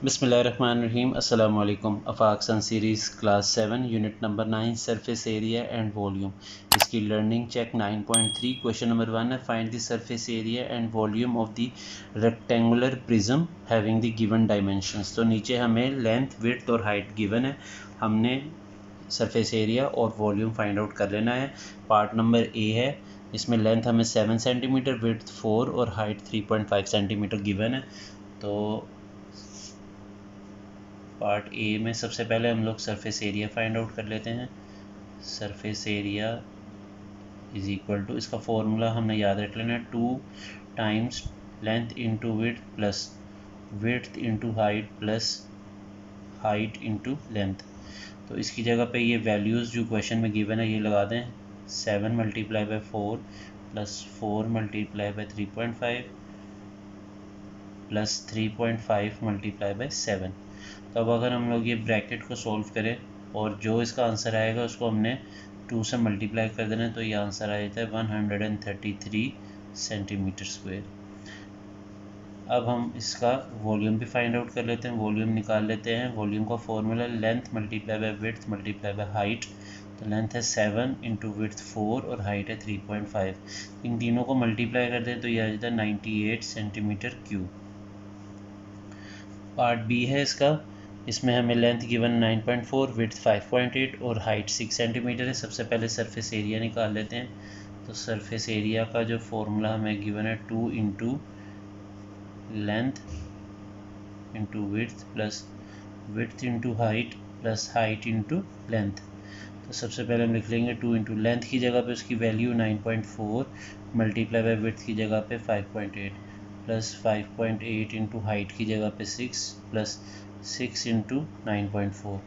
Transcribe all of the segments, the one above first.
बिस्मिल्लाहिर्रहमानिर्रहीम अस्सलाम वालेकुम। Afaq sun series class 7 unit number 9 surface area and volume. इसकी लर्निंग चेक 9.3 क्वेश्चन नंबर 1 है। Find the surface area and volume of the rectangular prism having the given dimensions. तो नीचे हमें length, width और height given है, हमने surface area और volume find out कर लेना है। पार्ट नंबर ए है, इसमें लेंथ हमें 7 सेंटीमीटर, विड्थ 4 और हाइट 3.5 सेंटीमीटर गिवन है। तो पार्ट ए में सबसे पहले हम लोग सरफेस एरिया फाइंड आउट कर लेते हैं। Surface area is equal to, इसका फॉर्मूला हमने याद रख लेना है, 2 times length into width plus width into height plus height into length. तो इसकी जगह पे ये वैल्यूज़ जो क्वेश्चन में गिवन है ये लगा दें। 7 multiply by 4 plus 4 multiply by 3.5 plus 3.5 multiply by 7। तो अब अगर हम लोग ये ब्रैकेट को सॉल्व करें और जो इसका आंसर आएगा उसको हमने 2 से मल्टीप्लाई कर देना है, तो ये आंसर आ जाता है 133 सेंटीमीटर स्क्वायर। अब हम इसका वॉल्यूम भी फाइंड आउट कर लेते हैं, वॉल्यूम निकाल लेते हैं। वॉल्यूम का formula length multiply by width multiply by height. तो लेंथ है 7 इंटू विड्थ 4 और हाइट है 3.5। इन तीनों को मल्टीप्लाई कर दें तो ये आ जाता है 98 सेंटीमीटर क्यूब। पार्ट बी है इसका, इसमें हमें लेंथ गिवन 9.4, विड्थ 5.8 और हाइट 6 सेंटीमीटर है। सबसे पहले सरफेस एरिया निकाल लेते हैं। तो सरफेस एरिया का जो फॉर्मूला हमें गिवन है 2 into length into width plus width into height plus height into length. तो सबसे पहले हम लिख लेंगे 2 इंटू लेंथ की जगह पे उसकी वैल्यू 9.4 मल्टीप्लाई बाय विड्थ की जगह पे 5.8 प्लस 5.8 इंटू हाइट की जगह पे 6 प्लस 6 इंटू 9.4।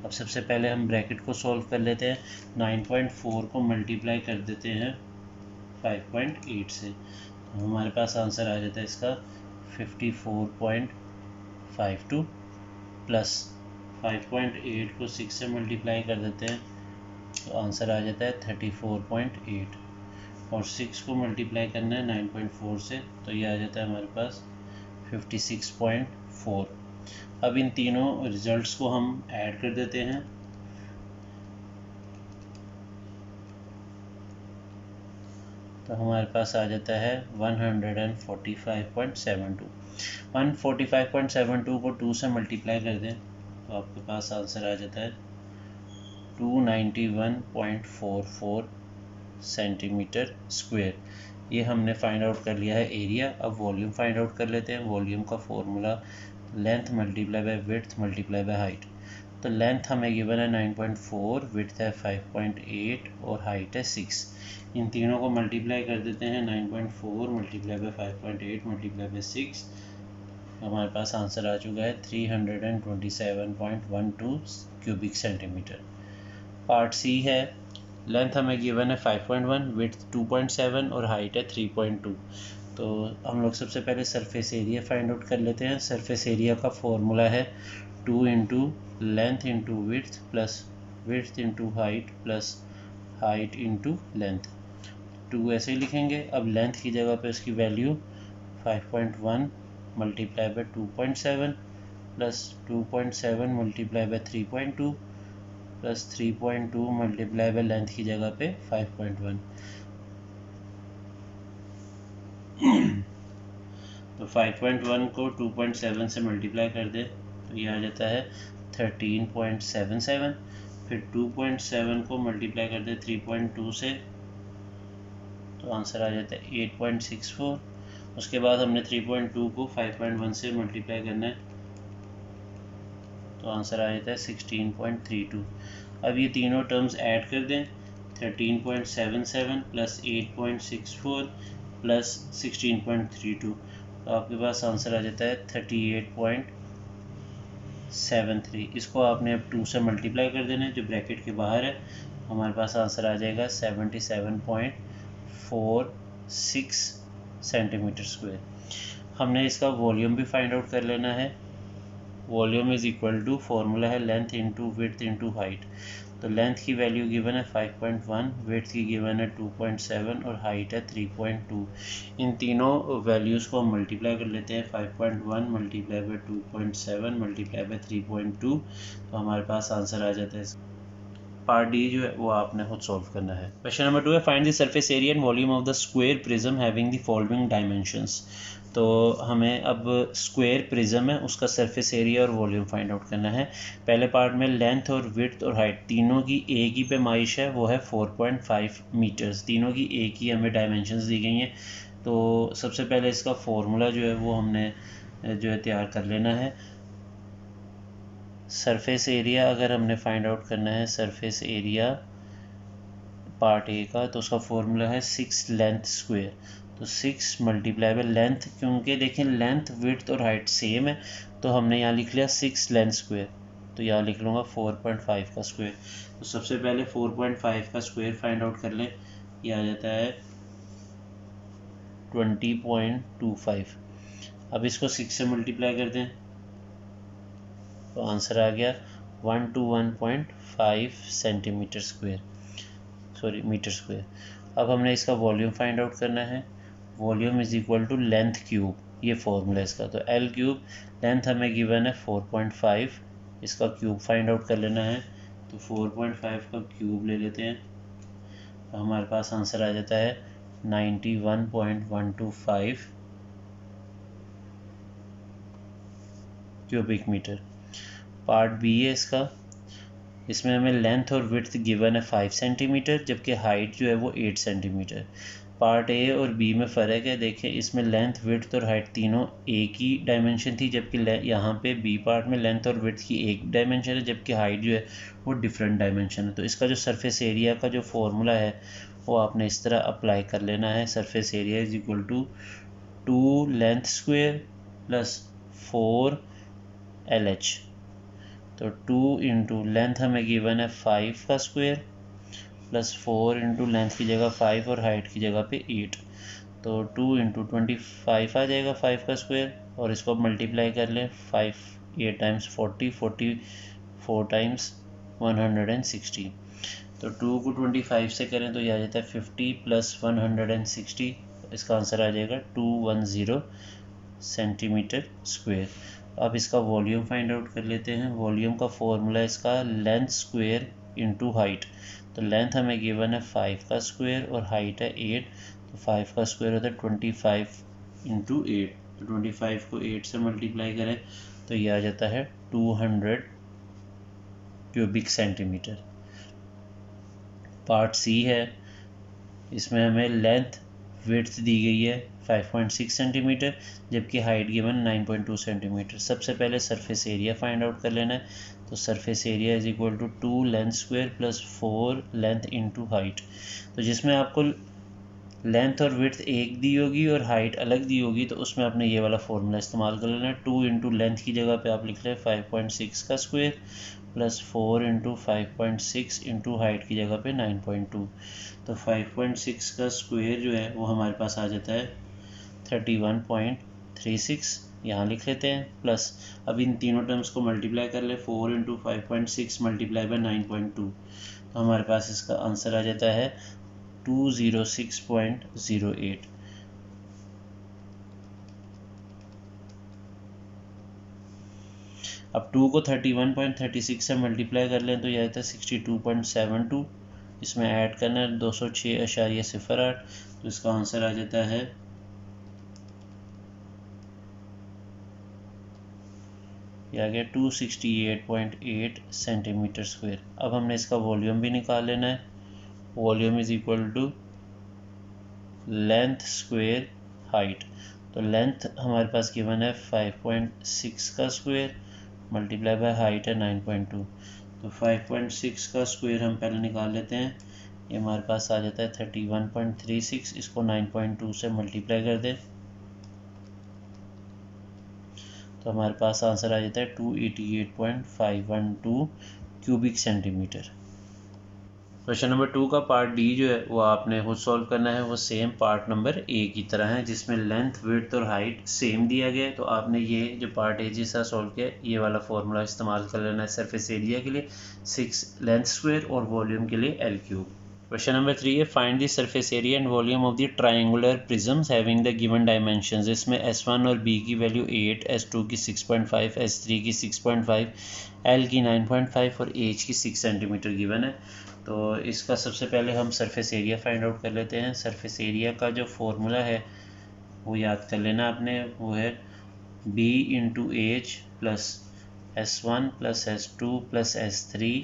अब सबसे पहले हम ब्रैकेट को सॉल्व कर लेते हैं। 9.4 को मल्टीप्लाई कर देते हैं 5.8 से, तो हमारे पास आंसर आ जाता है इसका 54.52 प्लस 5.8 को 6 से मल्टीप्लाई कर देते हैं तो आंसर आ जाता है 34.8 और 6 को मल्टीप्लाई करना है 9.4 से, तो ये आ जाता है हमारे पास 56.4। अब इन तीनों रिजल्ट्स को हम ऐड कर देते हैं। तो हमारे पास आ जाता है 145.72। 145.72 को 2 से मल्टीप्लाई कर दें तो आपके पास आंसर आ जाता है 291.44 सेंटीमीटर स्क्वायर। ये हमने फाइंड आउट कर लिया है एरिया। अब वॉल्यूम फाइंड आउट कर लेते हैं। वॉल्यूम का formula length multiply by width multiply by height. तो लेंथ हमें गिवन है 9.4, विड्थ है 5.8 और हाइट है 6। इन तीनों को मल्टीप्लाई कर देते हैं। 9.4 मल्टीप्लाई बाय 5.8 मल्टीप्लाई बाय 6, हमारे पास आंसर आ चुका है 327.12 क्यूबिक सेंटीमीटर। पार्ट सी है, लेंथ हमें गिवन है 5.1, विड्थ 2.7 और हाइट है 3.2। तो हम लोग सबसे पहले सरफेस एरिया फाइंड आउट कर लेते हैं। सरफेस एरिया का फॉर्मूला है 2 into length into width plus width into height plus height into length. 2 ऐसे ही लिखेंगे। अब लेंथ की जगह पे उसकी value 5.1 multiply by 2.7 plus 2.7 multiply by 3.2 plus 3.2 multiply by length की जगह पे 5.1। तो 5.1 को 2.7 से मल्टीप्लाई कर दे तो ये आ जाता है 13.77। फिर 2.7 को मल्टीप्लाई कर दे 3.2 से तो आंसर आ जाता है 8.64। उसके बाद हमने 3.2 को 5.1 से मल्टीप्लाई करना है तो आंसर आ जाता है 16.32। अब ये तीनों टर्म्स ऐड कर दें। 13.77 प्लस 8.64 प्लस 16.32, तो आपके पास आंसर आ जाता है 38.73। इसको आपने अब 2 से मल्टीप्लाई कर देना है जो ब्रैकेट के बाहर है। हमारे पास आंसर आ जाएगा 77.46 सेंटीमीटर स्क्वायर। हमने इसका वॉल्यूम भी फाइंड आउट कर लेना है। Volume is equal to, formula है length into width into height. तो लेंथ की वैल्यू गिवन है 5.1, विड्थ की गिवन है 2.7 और हाइट है 3.2। इन तीनों वैल्यूज़ को हम मल्टीप्लाई कर लेते हैं। 5.1 मल्टीप्लाई बाई 2.7 मल्टीप्लाई बाई 3.2, तो हमारे पास आंसर आ जाता है। पार्ट डी जो है वो आपने खुद सॉल्व करना है। क्वेश्चन नंबर 2 है find the surface area and volume of the square prism having the following dimensions. तो हमें अब स्क्वायर प्रिज्म है उसका सरफेस एरिया और वॉल्यूम फाइंड आउट करना है। पहले पार्ट में लेंथ और विड्थ और हाइट तीनों की एक ही पैमाइश है, वो है 4.5 मीटर्स। तीनों की एक ही हमें डायमेंशंस दी गई हैं। तो सबसे पहले इसका फॉर्मूला जो है वो हमने जो है तैयार कर लेना है। सरफेस एरिया अगर हमने फाइंड आउट करना है, सरफेस एरिया पार्ट ए का, तो उसका फॉर्मूला है 6 लेंथ स्क्वायर। तो 6 मल्टीप्लाई बाय लेंथ, क्योंकि देखें लेंथ विड्थ और हाइट सेम है तो हमने यहाँ लिख लिया 6 लेंथ स्क्वायर। तो यहाँ लिख लूँगा 4.5 का स्क्वायर। तो सबसे पहले 4.5 का स्क्वायर फाइंड आउट कर लें। ये आ जाता है 20.25। अब इसको 6 से मल्टीप्लाई कर दें तो आंसर आ गया 121.5 centimetre square, sorry metre square. अब हमने इसका वॉल्यूम फाइंड आउट करना है। Volume is equal to length cube, ये फॉर्मूला इसका। तो एल क्यूब, लेंथ हमें गिवन है 4.5, इसका क्यूब फाइंड आउट कर लेना है। तो 4.5 का क्यूब ले लेते हैं, तो हमारे पास आंसर आ जाता है 91.125 क्यूबिक मीटर। पार्ट बी है इसका, इसमें हमें लेंथ और विड्थ गिवन है 5 सेंटीमीटर, जबकि हाइट जो है वो 8 सेंटीमीटर। पार्ट ए और बी में फ़र्क है, देखें इसमें लेंथ विड्थ और हाइट तीनों एक ही डायमेंशन थी, जबकि यहाँ पे बी पार्ट में लेंथ और विड्थ की एक डायमेंशन है, जबकि हाइट जो है वो डिफरेंट डायमेंशन है। तो इसका जो सरफेस एरिया का जो फॉर्मूला है वो आपने इस तरह अप्लाई कर लेना है। Surface area is equal to 2 length square plus 4 LH। तो 2 इंटू लेंथ हमें गिवन है 5 का स्क्वायर प्लस 4 इंटू लेंथ की जगह 5 और हाइट की जगह पे 8। तो 2 इंटू 25 आ जाएगा 5 का स्क्वायर, और इसको अब मल्टीप्लाई कर लें। 5 8 टाइम्स 40, 44 टाइम्स 160। तो 2 को 25 से करें तो यह आ जाता है 50 प्लस 160, इसका आंसर आ जाएगा 210 सेंटीमीटर स्क्वायर। अब इसका वॉल्यूम फाइंड आउट कर लेते हैं। वॉल्यूम का फॉर्मूला इसका लेंथ स्क्वायर इंटू हाइट। तो लेंथ हमें गिवन है 5 का स्क्वायर और हाइट है 8, तो 5 का स्क्वायर होता है 25 इंटू 8। तो 25 को 8 से मल्टीप्लाई करें तो ये आ जाता है 200 क्यूबिक सेंटीमीटर। पार्ट सी है, इसमें हमें लेंथ विड्थ दी गई है 5.6 सेंटीमीटर, जबकि हाइट गिवन 9.2 सेंटीमीटर। सबसे पहले सरफेस एरिया फाइंड आउट कर लेना है। तो surface area is equal to 2 length square plus 4 length into height. तो जिसमें आपको लेंथ और विड्थ एक दी होगी और हाइट अलग दी होगी, तो उसमें आपने ये वाला फॉर्मूला इस्तेमाल कर लेना है। 2 इंटू लेंथ की जगह पे आप लिख लें 5.6 का square plus 4 into 5.6 into height की जगह पे 9.2। तो 5.6 का स्क्वायर जो है वो हमारे पास आ जाता है 31.36, यहाँ लिख लेते हैं। प्लस अब इन तीनों टर्म्स को मल्टीप्लाई कर ले, 4 इंटू 5.6 मल्टीप्लाई बाई 9.2, तो हमारे पास इसका आंसर आ जाता है 206.08। अब 2 को 31.36 से मल्टीप्लाई कर लें तो यह आता है 62.72। इसमें ऐड करना है 206.08, तो इसका आंसर आ जाता है ये आ गया 268.8 सेंटीमीटर स्क्वायर। अब हमने इसका वॉल्यूम भी निकाल लेना है। Volume is equal to length square height. तो लेंथ हमारे पास गिवन है 5.6 का स्क्वायर मल्टीप्लाई बाय हाइट है 9.2। तो 5.6 का स्क्वायर हम पहले निकाल लेते हैं। ये हमारे पास आ जाता है 31.36, इसको 9.2 से मल्टीप्लाई कर दें तो हमारे पास आंसर आ जाता है 288.512 क्यूबिक सेंटीमीटर। क्वेश्चन नंबर 2 का पार्ट डी जो है वो आपने खुद सॉल्व करना है। वो सेम पार्ट नंबर ए की तरह है, जिसमें लेंथ, विड्थ और हाइट सेम दिया गया है। तो आपने ये जो पार्ट ए जैसा सॉल्व किया ये वाला फॉर्मूला इस्तेमाल कर लेना है सरफेस एरिया के लिए 6 लेंथ स्क्वायर और वॉल्यूम के लिए एल क्यूब। क्वेश्चन नंबर 3 है find the surface area and volume of the triangular prisms having the given dimensions. इसमें S1 और B की वैल्यू 8, S2 की 6.5, S3 की 6.5, L की 9.5 और H की 6 सेंटीमीटर गिवन है। तो इसका सबसे पहले हम सरफेस एरिया फाइंड आउट कर लेते हैं। सरफेस एरिया का जो फॉर्मूला है वो याद कर लेना आपने, वो है B into H plus S1 plus S2 plus S3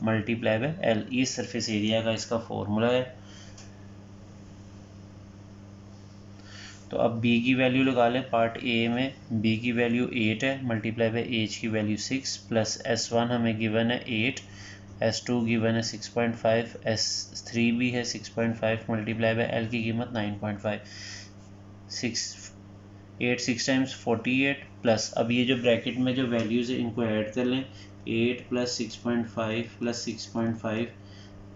multiply by L. ये सरफेस एरिया का इसका फॉर्मूला है। तो अब B की वैल्यू लगा लें। पार्ट ए में B की वैल्यू 8 है, मल्टीप्लाई बाय एच की वैल्यू 6 प्लस S1 हमें गिवन है 8, S2 गिवन है 6.5, S3 भी है 6.5 मल्टीप्लाई बाय एल की कीमत 9.5। 8 6 टाइम्स 48 प्लस अब ये जो ब्रैकेट में जो वैल्यूज़ है इनको ऐड कर लें। 8 प्लस 6.5 प्लस 6.5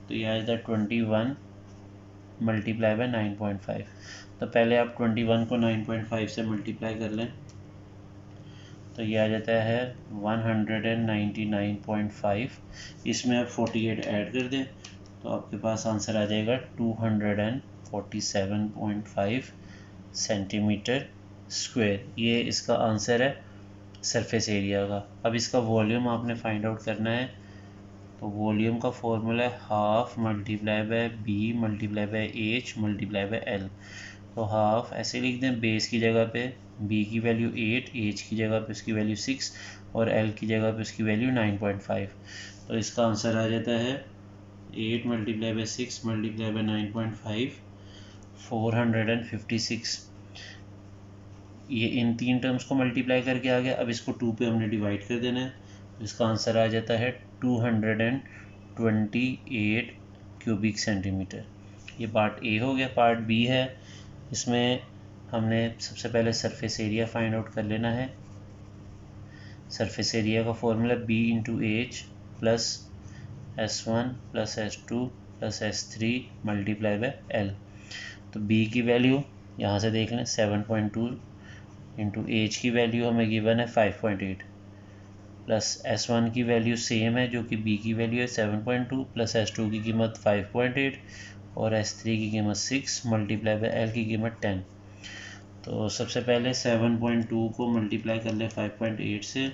तो यह आ जाता है 21 मल्टीप्लाई बाय 9.5। तो पहले आप 21 को 9.5 से मल्टीप्लाई कर लें तो ये आ जाता है 199.5। इसमें आप 48 ऐड कर दें तो आपके पास आंसर आ जाएगा 247.5 सेंटीमीटर स्क्वायर। ये इसका आंसर है सरफेस एरिया का। अब इसका वॉल्यूम आपने फाइंड आउट करना है। तो वॉल्यूम का फॉर्मूला है half multiply by B multiply by H multiply by L. तो हाफ ऐसे लिख दें, बेस की जगह पे बी की वैल्यू 8, एच की जगह पे उसकी वैल्यू 6 और एल की जगह पे उसकी वैल्यू 9.5। तो इसका आंसर आ जाता है 8 मल्टीप्लाई बाय 6 मल्टीप्लाई बाय 9.5 456। ये इन तीन टर्म्स को मल्टीप्लाई करके आ गया। अब इसको 2 पे हमने डिवाइड कर देना है। इसका आंसर आ जाता है 228 क्यूबिक सेंटीमीटर। ये पार्ट ए हो गया। पार्ट बी है, इसमें हमने सबसे पहले सरफेस एरिया फाइंड आउट कर लेना है। सरफेस एरिया का formula B into H plus S1 plus S2 plus S3 multiply by L. तो B की वैल्यू यहाँ से देख लें 7.2 इंटू एच की वैल्यू हमें गिवन है 5.8 प्लस S1 की वैल्यू सेम है जो कि B की वैल्यू है 7.2 प्लस S2 की कीमत 5.8 और S3 की कीमत 6 मल्टीप्लाई बाय एल की कीमत 10। तो सबसे पहले 7.2 को मल्टीप्लाई कर लें 5.8 से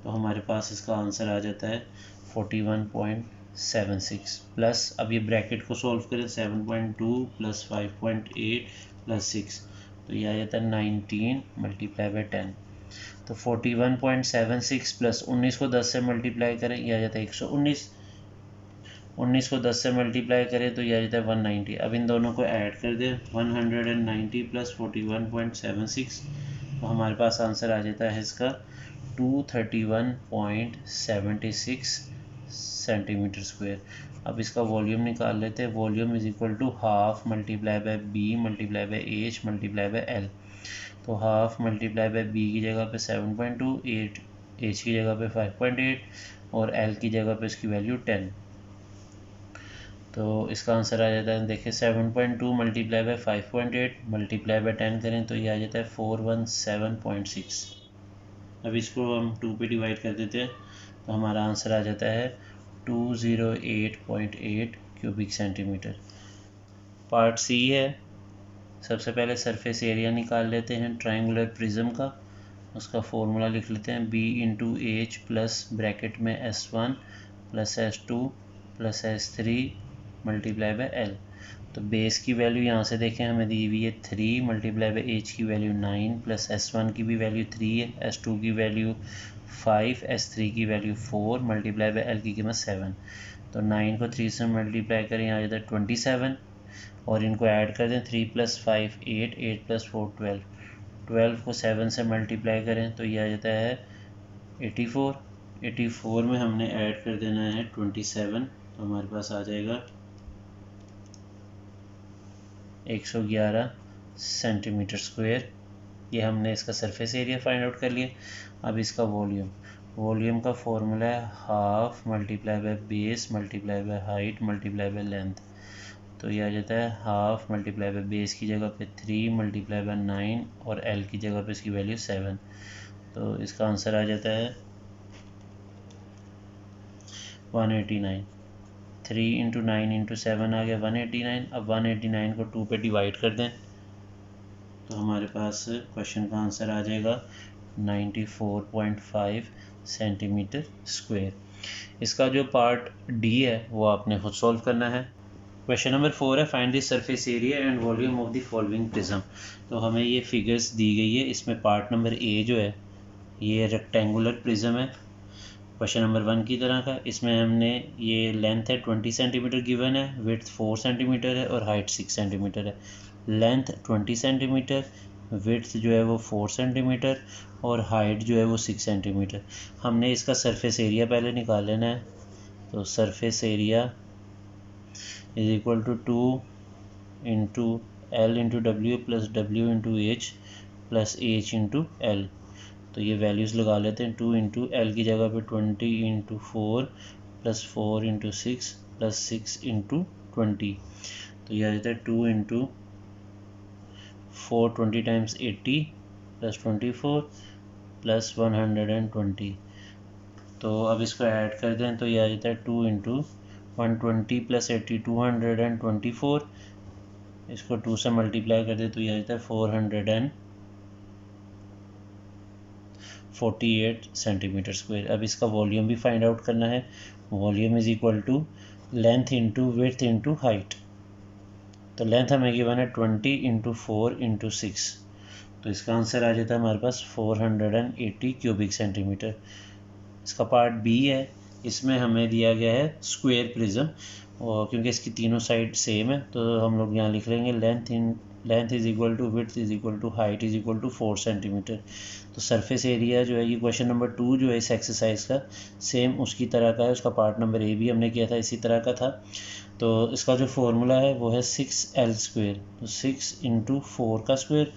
तो हमारे पास इसका आंसर आ जाता है 41.76 प्लस अब ये ब्रैकेट को सॉल्व करें 7.2 प्लस 5.8 प्लस 6 तो ये आ जाता है 19 मल्टीप्लाई बाय 10। तो 41.76 प्लस 19 को 10 से मल्टीप्लाई करें यह आ जाता है 119। 19 को 10 से मल्टीप्लाई करें तो यह आ जाता है 190। अब इन दोनों को ऐड कर दें 190 प्लस 41.76 तो हमारे पास आंसर आ जाता है इसका 231.76 सेंटीमीटर स्क्वायर। अब इसका वॉल्यूम निकाल लेते हैं। Volume is equal to half multiply by B multiply by H multiply by L. तो हाफ मल्टीप्लाई बाय बी की जगह पे 7.2, एच की जगह पे 5.8 और एल की जगह पे इसकी वैल्यू 10। तो इसका आंसर आ जाता है, देखिए 7.2 मल्टीप्लाई बाय 5.8 मल्टीप्लाई बाय 10 करें तो ये आ जाता है 417.6। अब इसको हम 2 पे डिवाइड कर देते हैं तो हमारा आंसर आ जाता है 208.8 क्यूबिक सेंटीमीटर। पार्ट सी है, सबसे पहले सरफेस एरिया निकाल लेते हैं ट्रायंगुलर प्रिज्म का। उसका फॉर्मूला लिख लेते हैं B into H plus bracket में S1 plus S2 plus S3 multiply by L. तो बेस की वैल्यू यहाँ से देखें हमें दी हुई है 3 मल्टीप्लाई बाय एच की वैल्यू 9 प्लस S1 की भी वैल्यू 3 है, S2 की वैल्यू 5, S3 की वैल्यू 4 मल्टीप्लाई बाय एल की कीमत 7। तो 9 को 3 से मल्टीप्लाई करें यहाँ आ जाता है 27 और इनको ऐड कर दें 3 प्लस 5 8, 8 प्लस 4 12, 12 को 7 से मल्टीप्लाई करें तो ये आ जाता है 84। 84 में हमने ऐड कर देना है 27 तो हमारे पास आ जाएगा 111 सेंटीमीटर स्क्वायर। ये हमने इसका सरफेस एरिया फाइंड आउट कर लिया। अब इसका वॉल्यूम, वॉल्यूम का फॉर्मूला है half multiply by base multiply by height multiply by length. तो ये आ जाता है हाफ मल्टीप्लाई बाय बेस की जगह पे 3 मल्टीप्लाई बाय 9 और एल की जगह पे इसकी वैल्यू 7। तो इसका आंसर आ जाता है 189। 3 इंटू 9 इंटू 7 आ गया 189। अब 189 को 2 पे डिवाइड कर दें तो हमारे पास क्वेश्चन का आंसर आ जाएगा 94.5 सेंटीमीटर स्क्वायर। इसका जो पार्ट डी है वो आपने खुद सॉल्व करना है। क्वेश्चन नंबर 4 है find the surface area and volume of the following prism. तो हमें ये फिगर्स दी गई है। इसमें पार्ट नंबर ए जो है ये रेक्टेंगुलर प्रिज्म है क्वेश्चन नंबर 1 की तरह का। इसमें हमने ये लेंथ है 20 सेंटीमीटर गिवन है, विड्थ 4 सेंटीमीटर है और हाइट 6 सेंटीमीटर है। लेंथ 20 सेंटीमीटर, विड्थ जो है वो 4 सेंटीमीटर और हाइट जो है वो 6 सेंटीमीटर। हमने इसका सरफेस एरिया पहले निकाल लेना है। तो surface area is equal to 2 into L into W plus W into H plus H into L. तो ये वैल्यूज़ लगा लेते हैं। 2 इंटू एल की जगह पे 20 into 4 plus 4 into 6 plus 6 into 20। तो ये आ जाता है 2 इंटू 4 20 टाइम्स 80 प्लस 24 प्लस 120। तो अब इसको ऐड कर दें तो ये आ जाता है 2 इंटू 120 प्लस 80 224। इसको 2 से मल्टीप्लाई कर दे तो ये आ जाता है 448 सेंटीमीटर स्क्वायर। अब इसका वॉल्यूम भी फाइंड आउट करना है। Volume is equal to length into width into height. तो लेंथ हमें गिवन है 20 इंटू 4 इंटू 6। तो इसका आंसर आ जाता है हमारे पास 480 क्यूबिक सेंटीमीटर। इसका पार्ट बी है। इसमें हमें दिया गया है स्क्वायर प्रिज्म और क्योंकि इसकी तीनों साइड सेम है तो हम लोग यहाँ लिख लेंगे length is equal to width is equal to height is equal to 4 centimetre. तो सरफेस एरिया जो है ये क्वेश्चन नंबर 2 जो है इस एक्सरसाइज का सेम उसकी तरह का है। उसका पार्ट नंबर ए भी हमने किया था इसी तरह का था। तो इसका जो फॉर्मूला है वो है 6L स्क्वायर। तो 6 इंटू 4 का स्क्वायर,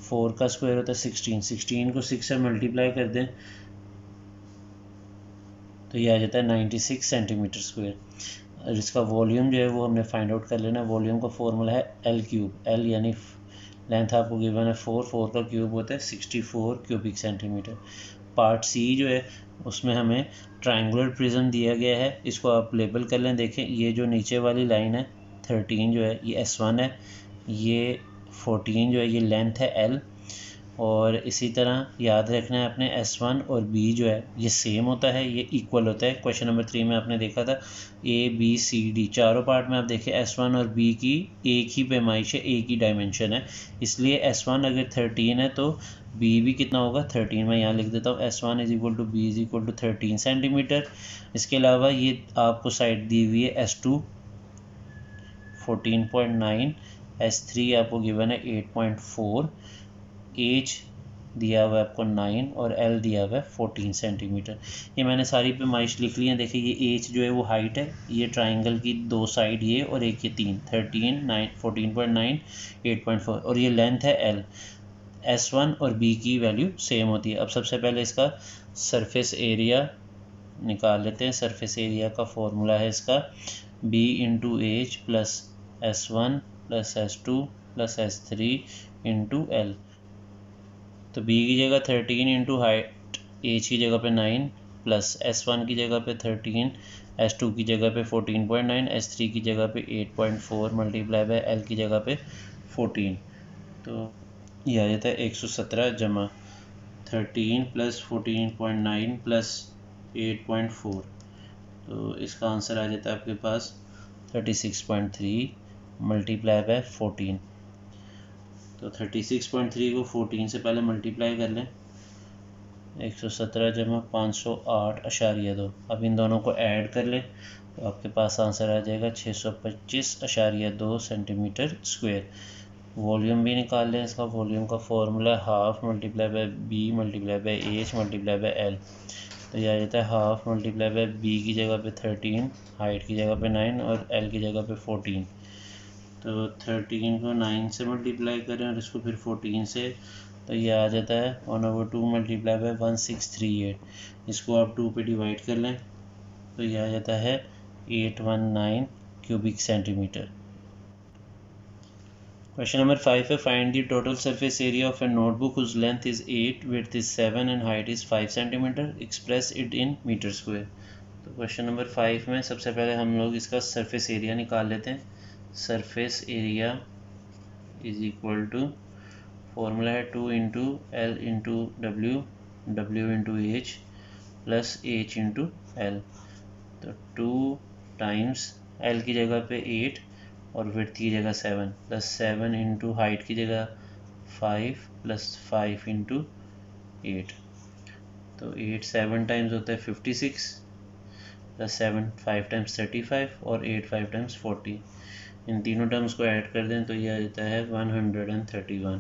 4 का स्क्वायर होता है 16, 16 को 6 से मल्टीप्लाई कर दें तो ये आ जाता है 96 सेंटीमीटर स्क्वायर। और इसका वॉल्यूम जो है वो हमने फाइंड आउट कर लेना है। वॉल्यूम का फॉर्मूला है एल क्यूब। एल यानी लेंथ आपको गिवन है 4 का क्यूब होता है 64 क्यूबिक सेंटीमीटर। पार्ट सी जो है उसमें हमें ट्रायंगुलर प्रिज्म दिया गया है। इसको आप लेबल कर लें। देखें ये जो नीचे वाली लाइन है 13 जो है ये S1 है, ये 14 जो है ये लेंथ है L। और इसी तरह याद रखना है अपने S1 और B जो है ये सेम होता है, ये इक्वल होता है। क्वेश्चन नंबर 3 में आपने देखा था ABCD चारों पार्ट में आप देखें S1 और B की एक ही पैमाइश है, एक ही डायमेंशन है। इसलिए S1 अगर 13 है तो B भी कितना होगा 13। मैं यहाँ लिख देता हूँ S1 is equal to B is equal to 13 centimetre. इसके अलावा ये आपको साइड दी हुई है S2 14.9, S3 आपको गिवन है 8.4, एच दिया हुआ है आपको 9 और एल दिया हुआ है 14 सेंटीमीटर। ये मैंने सारी पैमाइश लिख ली है। देखिए ये एच जो है वो हाइट है, ये ट्राइंगल की दो साइड ये और एक ये 3 13 9 14.9 8.4 और ये लेंथ है एल। S1 और B की वैल्यू सेम होती है। अब सबसे पहले इसका सरफेस एरिया निकाल लेते हैं। सरफेस एरिया का फॉर्मूला है इसका B into H plus S1 plus S2 plus S3 into L. तो B की जगह 13 इंटू हाइट, एच की जगह पे 9 प्लस S1 की जगह पे 13, S2 की जगह पे 14.9, S3 की जगह पे 8.4 मल्टीप्लाई बाय L की जगह पे 14। तो ये आ जाता है 117 जमा 13 प्लस 14.9 प्लस 8.4। तो इसका आंसर आ जाता है आपके पास 36.3 मल्टीप्लाई बाय 14। तो 36.3 को 14 से पहले मल्टीप्लाई कर लें। 117 जमा 508.2। अब इन दोनों को ऐड कर लें तो आपके पास आंसर आ जाएगा 625.2 सेंटीमीटर स्क्वायर। वॉल्यूम भी निकाल लें। इसका वॉल्यूम का formula half multiply by B multiply by H multiply by L. तो यह आ जाता है हाफ मल्टीप्लाई बाय बी की जगह पे 13, हाइट की जगह पे 9 और एल की जगह पे 14। तो 13 को 9 से मल्टीप्लाई करें और इसको फिर 14 से तो ये आ जाता है 1/2 मल्टीप्लाई बाय 1638। इसको आप 2 पे डिवाइड कर लें तो ये आ जाता है 819 क्यूबिक सेंटीमीटर। क्वेश्चन नंबर 5 है find the total surface area of a notebook whose length is 8, width is 7 and height is 5 centimetre, express it in metre square. तो क्वेश्चन नंबर 5 में सबसे पहले हम लोग इसका सरफेस एरिया निकाल लेते हैं। Surface area is equal to, formula है 2 into L into W, W into H plus H into L. तो 2 टाइम्स एल की जगह पे 8 और विड्थ की जगह 7 प्लस 7 इंटू हाइट की जगह 5 प्लस 5 इंटू 8। तो 8 7 टाइम्स होता है 56 प्लस 7 5 टाइम्स 35 और 8 5 टाइम्स 40। इन तीनों टर्म्स को ऐड कर दें तो यह आ जाता है 131।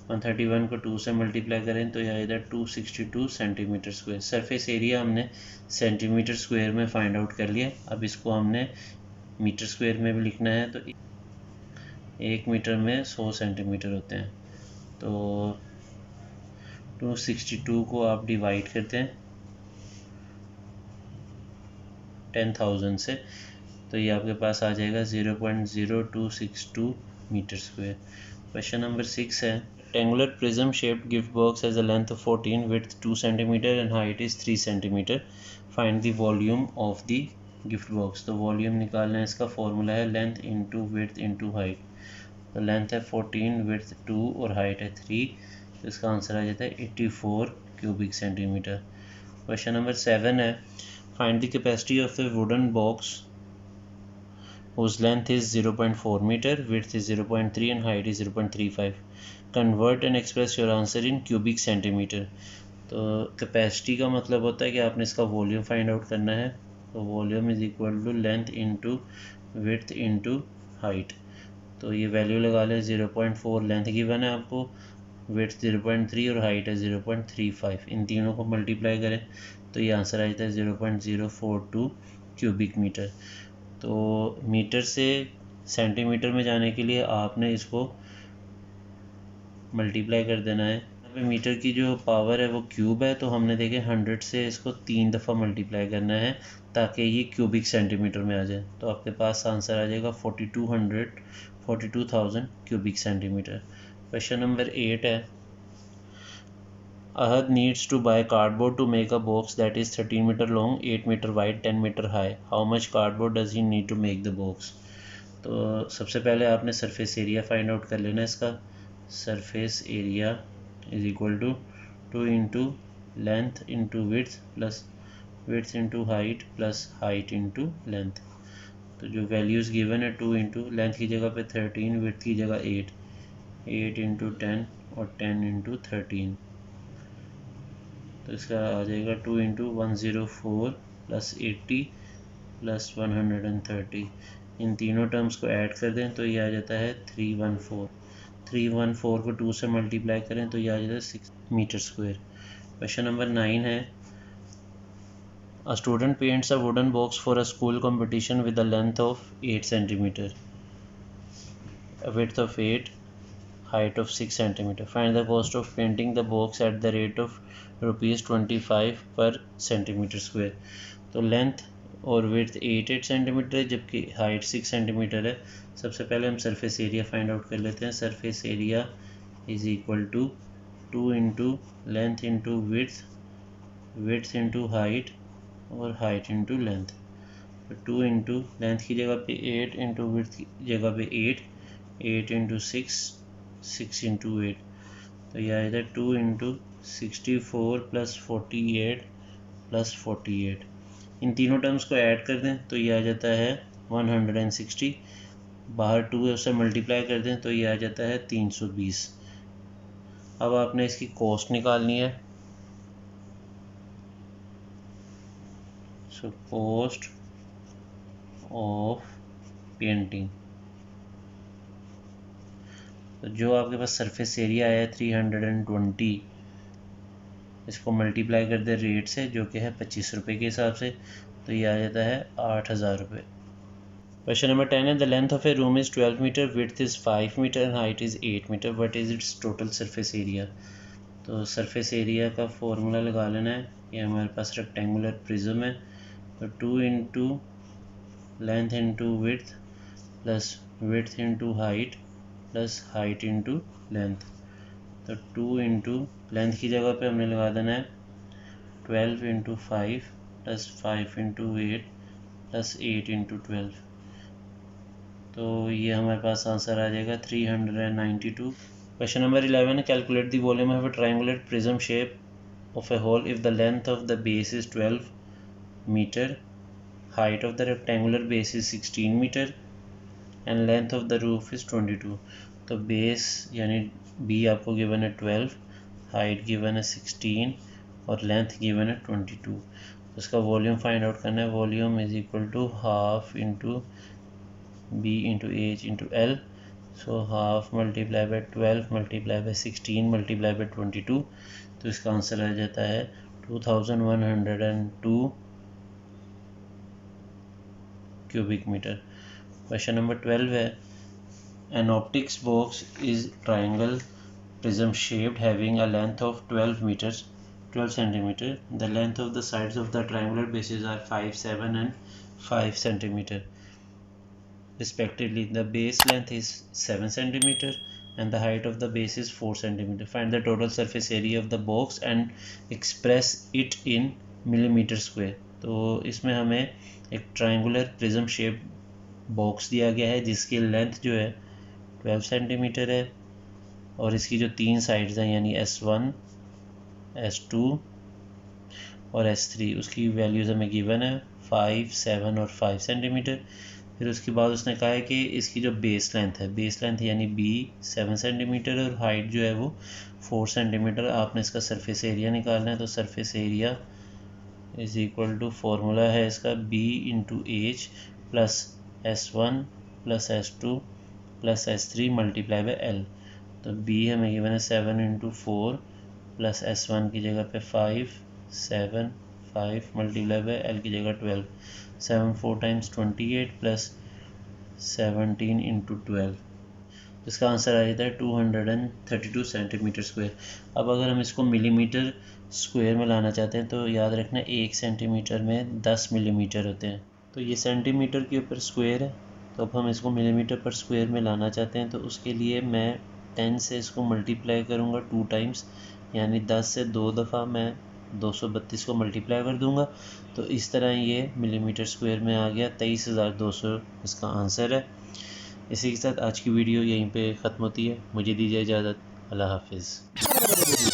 131 को 2 से मल्टीप्लाई करें तो यह आ जाता है 262 सेंटीमीटर स्क्वायर। सरफेस एरिया हमने सेंटीमीटर स्क्वायर में फाइंड आउट कर लिया। अब इसको हमने मीटर स्क्वायर में भी लिखना है। तो 1 मीटर में 100 सेंटीमीटर होते हैं। तो 262 को आप डिवाइड करते हैं 10,000 से तो ये आपके पास आ जाएगा 0.0262 मीटर स्क्वायर। क्वेश्चन नंबर 6 है rectangular prism shaped gift box has a length of 14, width 2 centimetre and height is 3 centimetre. Find the volume of the gift box. तो वॉल्यूम निकालना है, इसका फॉर्मूला है length into width into height. तो length है 14, width 2 और height है 3। तो इसका आंसर आ जाता है 84 क्यूबिक सेंटीमीटर। क्वेश्चन नंबर 7 है find the capacity of A wooden box whose length is 0.4 meter, width is 0.3 and height is 0.35. Convert and express your answer in cubic centimeter. तो capacity का मतलब होता है कि आपने इसका वॉल्यूम फाइंड आउट करना है। तो volume is equal to length into width into height. तो ये वैल्यू लगा लें 0.4 लेंथ गिवन है आपको, विड्थ 0.3 और हाइट है 0.35। इन तीनों को मल्टीप्लाई करें तो ये आंसर आ जाता है 0.042 क्यूबिक मीटर। तो मीटर से सेंटीमीटर में जाने के लिए आपने इसको मल्टीप्लाई कर देना है। यहाँ पे मीटर की जो पावर है वो क्यूब है, तो हमने देखे 100 से इसको 3 दफ़ा मल्टीप्लाई करना है ताकि ये क्यूबिक सेंटीमीटर में आ जाए। तो आपके पास आंसर आ जाएगा 42,000 क्यूबिक सेंटीमीटर। क्वेश्चन नंबर 8 है Ahad needs to buy cardboard to make a box that is 13 meter long, 8 meter wide, 10 meter high. How much cardboard does he need to make the box? तो सबसे पहले आपने surface area find out कर लेना है। इसका surface area is equal to 2 into length into width plus width into height plus height into length. तो जो वैल्यूज़ गिवन है 2 इंटू लेंथ की जगह पे 13, विड्थ की जगह 8, 8 इंटू 10 और 10 इंटू 13। तो इसका आ जाएगा 2 इंटू 104 प्लस 80 प्लस 130। इन तीनों टर्म्स को ऐड कर दें तो ये आ जाता है 314। 314 को 2 से मल्टीप्लाई करें तो ये आ जाता है 6 मीटर स्क्वायर। क्वेश्चन नंबर 9 है A student paints a wooden box for a school competition with a length of 8 centimeter, a width of 8, height of 6 centimeter. Find the cost of painting the box at the rate of ₹25 per centimetre square. तो length और width 8 centimetre है जबकि height 6 centimetre है। सबसे पहले हम surface area find out कर लेते हैं। Surface area is equal to 2 into length into width, width into height और हाइट इंटू लेंथ। तो 2 इंटू लेंथ की जगह पे 8 इंटू विड्थ की जगह पे 8, 8 इंटू 6, 6 इंटू 8। तो यह आ जाता है 2 इंटू 64 प्लस 48 प्लस 48। इन तीनों टर्म्स को ऐड कर दें तो ये आ जाता है 160। बाहर 2 से मल्टीप्लाई कर दें तो ये आ जाता है 320। अब आपने इसकी कॉस्ट निकालनी है। सो कॉस्ट ऑफ पेंटिंग, तो जो आपके पास सरफेस एरिया है 320, इसको मल्टीप्लाई कर दे रेट से जो कि है 25 रुपये के हिसाब से, तो ये आ जाता है 8,000 रुपये। क्वेश्चन नंबर 10 है the length of a room is 12 metre, width is 5 metre and height is 8 metre, what is its total surface area. तो सरफेस एरिया का फॉर्मूला लगा लेना है। ये हमारे पास रेक्टेंगुलर प्रिज्म है, तो 2 into length into width plus width into height plus height into length. तो 2 इंटू लेंथ की जगह पे हमने लगा देना है 12 into 5 plus 5 into 8 plus 8 into 12। तो ये हमारे पास आंसर आ जाएगा 392। Question number 11. Calculate the volume of a triangular prism shape of a hole if the length of the base is 12 meter, height of the rectangular base is 16 meter and length of the roof is 22. तो base यानी B आपको given है 12, height given है 16 और length given है 22। तो इसका volume find out करना है। Volume is equal to half into B into H into L। So half multiply by 12 multiply by 16 multiply by 22। तो इसका आंसर आ जाता है 2102 क्यूबिक मीटर। क्वेश्चन नंबर 12 है, an optics box is triangle prism shaped having a length of 12 centimetre. The length of the sides of the triangular bases are 5, 7 and 5 centimetre respectively. The base length is 7 cm and the height of the base is 4 cm. Find the total surface area of the box and express it in millimeter square. तो इसमें हमें एक triangular prism shape box दिया गया है जिसकी length जो है 12 सेंटीमीटर है और इसकी जो 3 साइड्स हैं यानी S1, S2 और S3 उसकी वैल्यूज़ हमें गिवन है 5, 7 और 5 सेंटीमीटर। फिर उसके बाद उसने कहा है कि इसकी जो बेस लेंथ यानी B 7 सेंटीमीटर और हाइट जो है वो 4 सेंटीमीटर। आपने इसका सरफेस एरिया निकालना है। तो surface area is equal to formula है इसका B into H plus S1 plus S2 plus S3 multiply by L। तो B हमें गिवन है 7 इंटू 4 प्लस S1 की जगह पे 5, 7, 5 मल्टीप्लाई बाई L की जगह 12। 7 4 टाइम्स 28 प्लस 17 इंटू 12। इसका आंसर आ जाता है 232 सेंटीमीटर स्क्वायर। अब अगर हम इसको मिलीमीटर स्क्वायर में लाना चाहते हैं तो याद रखना 1 सेंटीमीटर में 10 मिलीमीटर होते हैं। तो ये सेंटीमीटर के ऊपर स्क्वायर है, तो अब हम इसको मिलीमीटर पर स्क्वायर में लाना चाहते हैं। तो उसके लिए मैं 10 से इसको मल्टीप्लाई करूँगा 2 टाइम्स, यानी 10 से 2 दफ़ा मैं 232 को मल्टीप्लाई कर दूंगा। तो इस तरह ये मिलीमीटर स्क्वायर में आ गया। 23,200 इसका आंसर है। इसी के साथ आज की वीडियो यहीं पे ख़त्म होती है। मुझे दीजिए इजाज़त। अल्लाह हाफिज़।